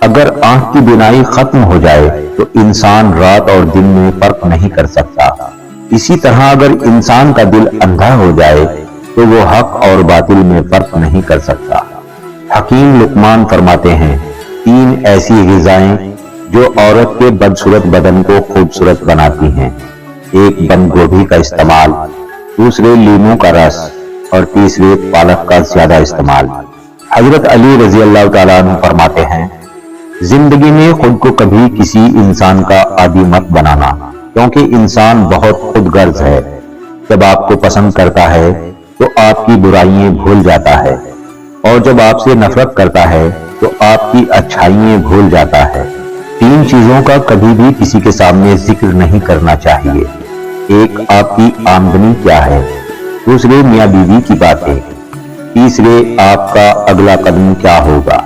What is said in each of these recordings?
اگر آنکھ کی بینائی ختم ہو جائے تو انسان رات اور دن میں فرق نہیں کر سکتا۔ اسی طرح اگر انسان کا دل اندھا ہو جائے تو وہ حق اور باطل میں فرق نہیں کر سکتا۔ حکیم لقمان فرماتے ہیں، 3 ایسی غذائیں جو عورت کے بدصورت بدن کو خوبصورت بناتی ہیں، ایک بند گوبھی کا استعمال، دوسرے لیموں کا رس اور تیسرے پالک کا زیادہ استعمال۔ حضرت علی رضی اللہ تعالیٰ عنہ فرماتے ہیں، زندگی میں خود کو کبھی کسی انسان کا عادی مت بنانا، کیونکہ انسان بہت خود غرض ہے۔ جب آپ کو پسند کرتا ہے تو آپ کی برائیاں بھول جاتا ہے، اور جب آپ سے نفرت کرتا ہے تو آپ کی اچھائیاں بھول جاتا ہے۔ 3 چیزوں کا کبھی بھی کسی کے سامنے ذکر نہیں کرنا چاہیے۔ ایک آپ کی آمدنی کیا ہے، دوسرے میاں بیوی کی باتیں، تیسرے آپ کا اگلا قدم کیا ہوگا۔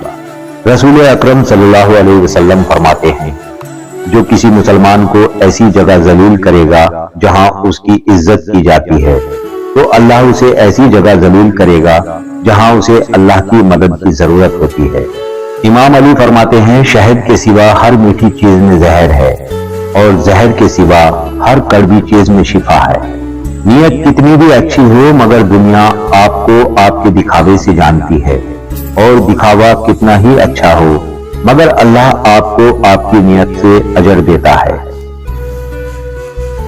رسول اکرم صلی اللہ علیہ وسلم فرماتے ہیں، جو کسی مسلمان کو ایسی جگہ ذلیل کرے گا جہاں اس کی عزت کی جاتی ہے تو اللہ اسے ایسی جگہ ذلیل کرے گا جہاں اسے اللہ کی مدد کی ضرورت ہوتی ہے۔ امام علی فرماتے ہیں، شہد کے سوا ہر میٹھی چیز میں زہر ہے اور زہر کے سوا ہر کڑوی چیز میں شفا ہے۔ نیت کتنی بھی اچھی ہو مگر دنیا آپ کو آپ کے دکھاوے سے جانتی ہے، اور دکھاوا کتنا ہی اچھا ہو مگر اللہ آپ کو آپ کی نیت سے اجر دیتا ہے۔